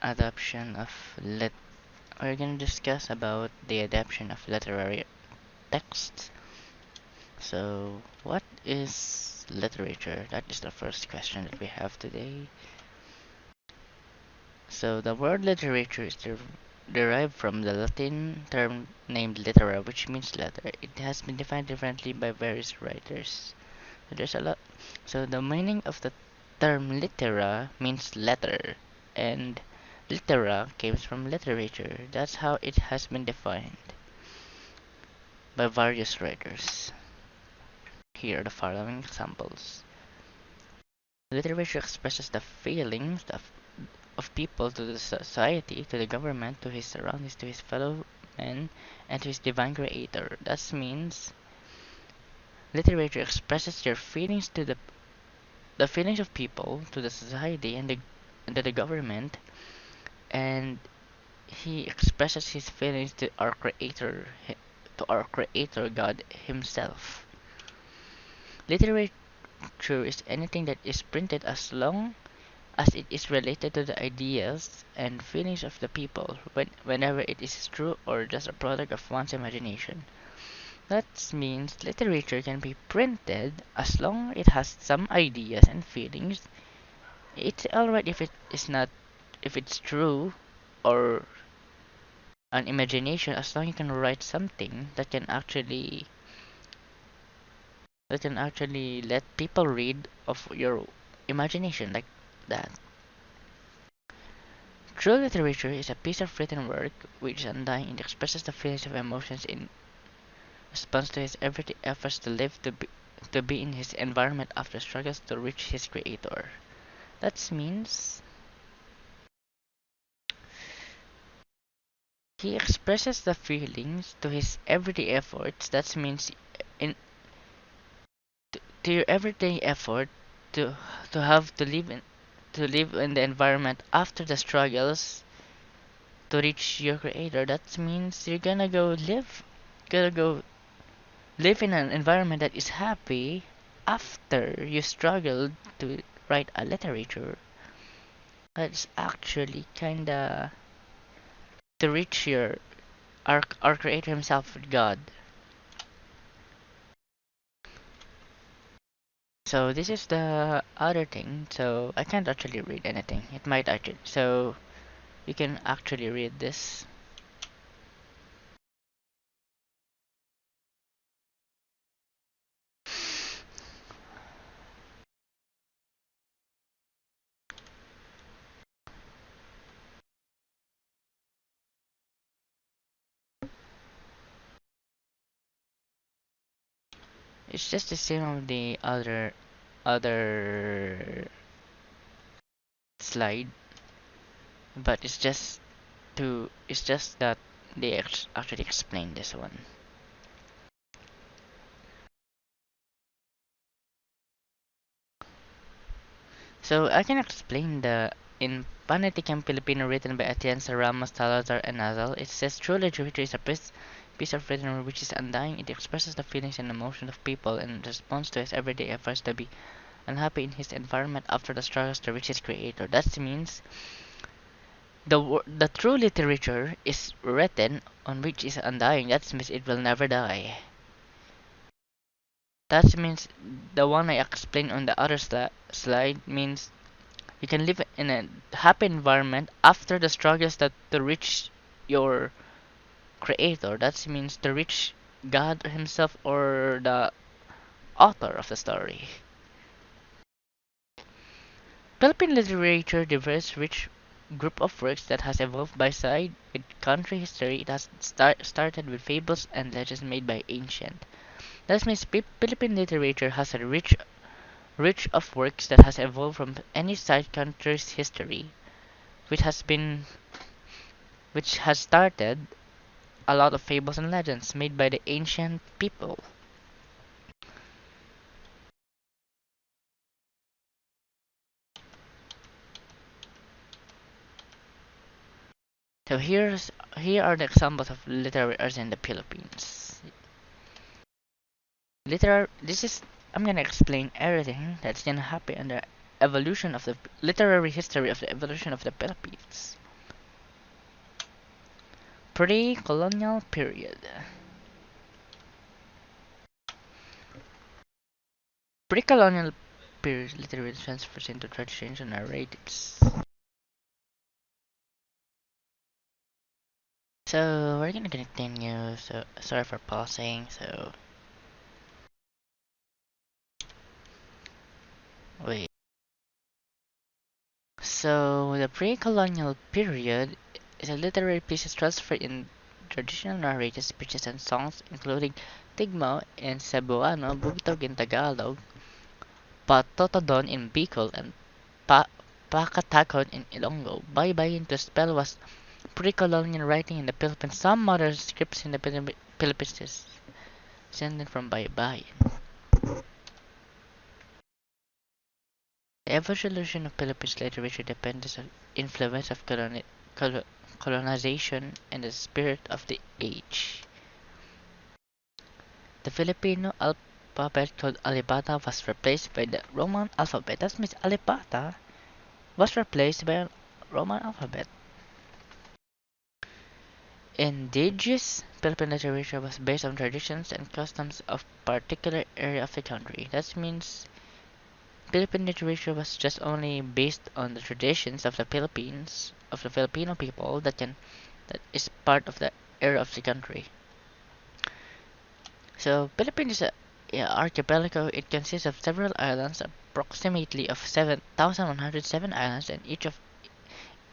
Adoption of lit. We're gonna discuss about the adoption of literary texts. So, what is literature? That is the first question that we have today. So, the word literature is derived from the Latin term named litera, which means letter. It has been defined differently by various writers. So there's a lot. So the meaning of the term litera means letter, and litera comes from literature. That's how it has been defined by various writers. Here are the following examples. Literature expresses the feelings of people to the society, to the government, to his surroundings, to his fellow men, and to his divine creator. That means literature expresses your feelings to the feelings of people, to the society, and to the government, and he expresses his feelings to our creator God himself. Literature is anything that is printed as long as it is related to the ideas and feelings of the people, whenever it is true or just a product of one's imagination. That means literature can be printed as long as it has some ideas and feelings. It's alright if it is not, if it's true or an imagination, as long as you can write something that can actually let people read of your imagination like that. True literature is a piece of written work which is undying and expresses the feelings of emotions in response to his everyday efforts to live to be in his environment after struggles to reach his creator. That means he expresses the feelings to his everyday efforts. That means in to your everyday effort to have to live in the environment after the struggles to reach your creator. That means you're gonna go live in an environment that is happy after you struggled to write a literature. That's actually kinda to reach your our creator himself, God. So this is the other thing. So I can't actually read anything. It might actually. So you can actually read this. It's just the same of the other slide, but it's just that they actually explain this one. So I can explain the in Panitikang Filipino written by Atienza Ramos Salazar and Nazal. It says true literature is a piece of written word which is undying. It expresses the feelings and emotions of people and responds to his everyday efforts to be unhappy in his environment after the struggles to reach his creator. That means the true literature is written on which is undying. That means it will never die. That means the one I explained on the other slide means you can live in a happy environment after the struggles that to reach your creator. That means to reach God himself or the author of the story. Philippine literature diverse rich group of works that has evolved by side with country history. It has started with fables and legends made by ancient. That means Philippine literature has a rich of works that has evolved from any side country's history, which has been which has started a lot of fables and legends made by the ancient people. So here are the examples of literary arts in the Philippines. This is I'm gonna explain everything that's gonna happen in the evolution of the literary history of the evolution of the Philippines. Pre-colonial period. Pre-colonial period literally transfers into traditions and narratives. So we're gonna continue. So sorry for pausing. So wait. So the pre-colonial period is a literary piece transferred in traditional narrative speeches and songs, including Tigmo in Cebuano, Bugtog in Tagalog, Patotodon in Bicol, and pa Pakatakon in Ilonggo. Baybayin to spell was pre-colonial writing in the Philippines. Some modern scripts in the Philippines is descended from Baybayin. The evolution of Philippines literature depends on influence of colonization and the spirit of the age. The Filipino alphabet called Alibata was replaced by the Roman alphabet. That means Alibata was replaced by a Roman alphabet. Indigenous Philippine literature was based on traditions and customs of particular area of the country. That means Philippine literature was just only based on the traditions of the Philippines, of the Filipino people that is part of the area of the country. So Philippines is a archipelago. It consists of several islands, approximately of 7,107 islands, and each of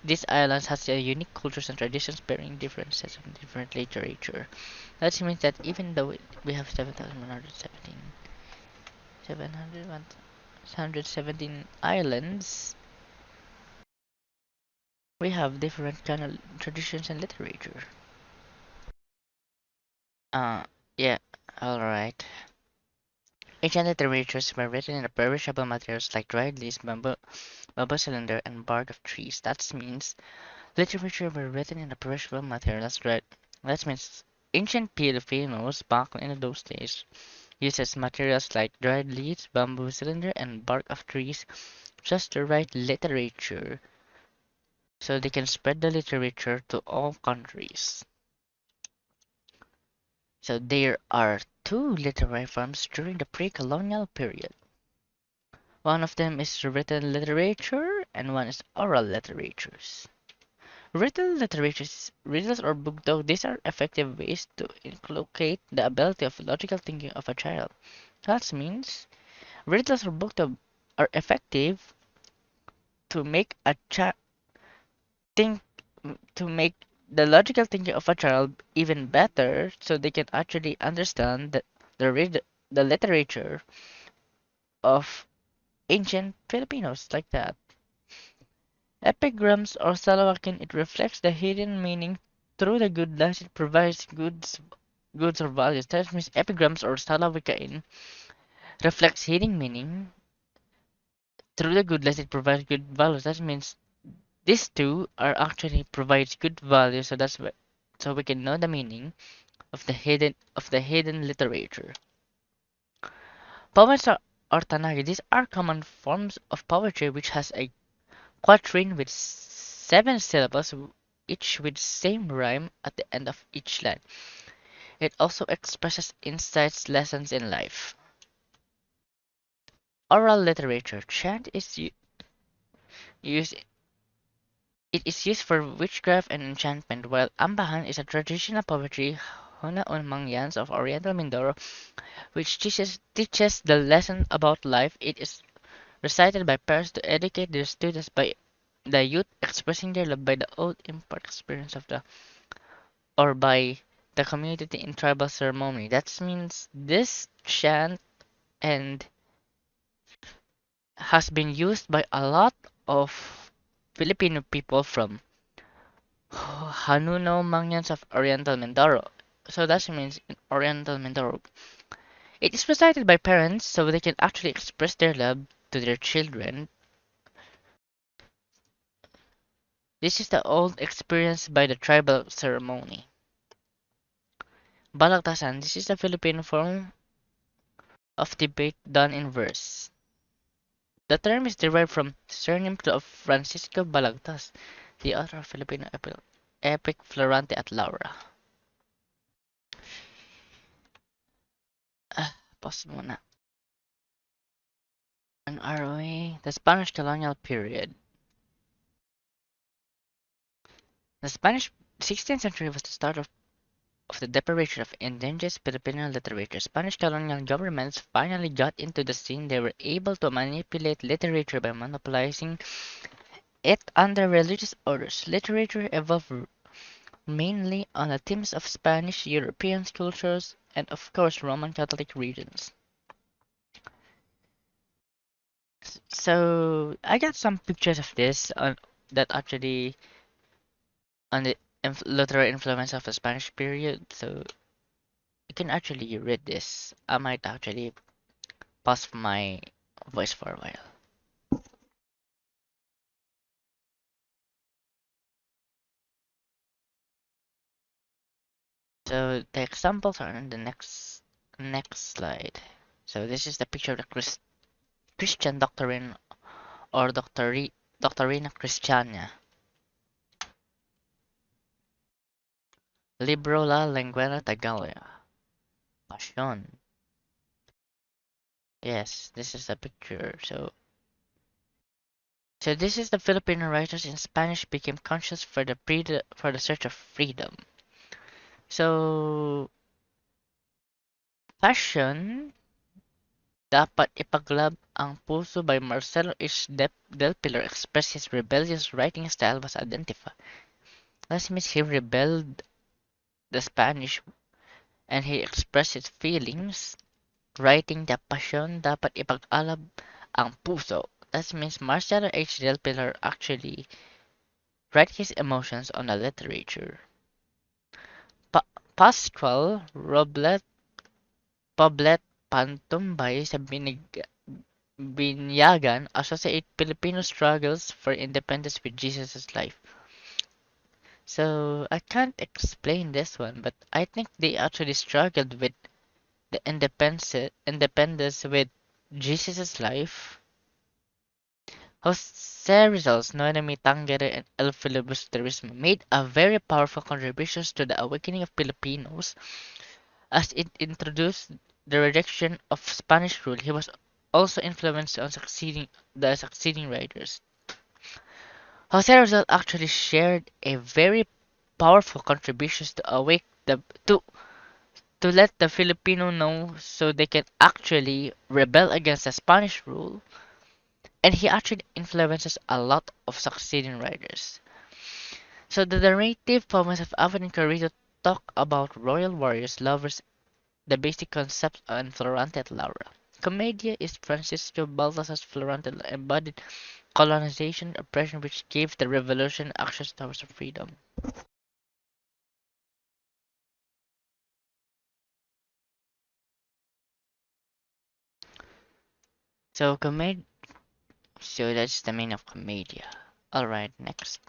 these islands has a unique cultures and traditions bearing different sets of different literature. That means that even though we have 717 islands, we have different kind of traditions and literature. Uh, yeah, alright. Ancient literatures were written in perishable materials like dried leaves, bamboo cylinder, and bark of trees. That means literature were written in perishable materials. That means ancient Filipinos back in those days uses materials like dried leaves, bamboo cylinder, and bark of trees just to write literature, so they can spread the literature to all countries. So there are two literary forms during the pre-colonial period. One of them is written literature and one is oral literatures. Written literatures, riddles or bugto, these are effective ways to inculcate the ability of logical thinking of a child. That means riddles or bugto are effective to make a child think, to make the logical thinking of a child even better, so they can actually understand the literature of ancient Filipinos like that. Epigrams or salawakin, it reflects the hidden meaning through the good lies it provides goods or values. That means epigrams or salawakin reflects hidden meaning through the good lies it provides good values. That means these two are actually provides good values, so that's why, so we can know the meaning of the hidden literature. Poems are tanagi. These are common forms of poetry which has a quatrain with 7 syllables, each with same rhyme at the end of each line. It also expresses insights, lessons in life. Oral literature. Chant is used. It is used for witchcraft and enchantment, while ambahan is a traditional poetry, Hunaun Mangyans of Oriental Mindoro, which teaches the lesson about life. It is recited by parents to educate their students by the youth expressing their love by the old impart experience of the or by the community in tribal ceremony. That means this chant and has been used by a lot of Filipino people from Hanuno Mangyans of Oriental Mindoro. So that means in Oriental Mindoro. It is recited by parents so they can actually express their love to their children. This is the old experience by the tribal ceremony. Balagtasan. This is a Filipino form of debate done in verse. The term is derived from surname of Francisco Balagtas, the author of Filipino epic Florante at Laura. Pause muna. An ROA, the Spanish colonial period. The Spanish 16th century was the start of the deprivation of indigenous Filipino literature. Spanish colonial governments finally got into the scene. They were able to manipulate literature by monopolizing it under religious orders. Literature evolved mainly on the themes of Spanish, European cultures, and of course Roman Catholic regions. So I got some pictures of this on that actually on the literary influence of the Spanish period. So you can actually read this. I might actually pause my voice for a while. So the examples are in the next slide. So this is the picture of the Christian doctrine or Doctrina Christiana. Libro La Lengua Tagala. Passion. Yes, this is the picture. So this is the Filipino writers in Spanish became conscious for the search of freedom. So passion dapat ipaglab ang puso by Marcelo H. Del Pilar expressed his rebellious writing style was identified. That means he rebelled the Spanish and he expressed his feelings. Writing the passion dapat ipag-alab ang puso. That means Marcelo H. Del Pilar actually write his emotions on the literature. Pa Pascual Poblet Pantumbay sa Binyagan associate Filipino struggles for independence with Jesus' life. So I can't explain this one, but I think they actually struggled with the independence with Jesus' life. Jose Rizal's Noemi Tangere and El Filibusterismo made a very powerful contributions to the awakening of Filipinos as it introduced the rejection of Spanish rule. He was also influenced on succeeding writers. Jose Rizal actually shared a very powerful contributions to awake the to let the Filipino know so they can actually rebel against the Spanish rule, and he actually influences a lot of succeeding writers. So the narrative poems of Alvin and Carrillo talk about royal warriors, lovers, the basic concepts on Florante at Laura. Commedia is Francisco Baltasar's Florante embodied colonization oppression which gave the revolution access towards freedom. So commed so that's the meaning of Commedia. Alright, next.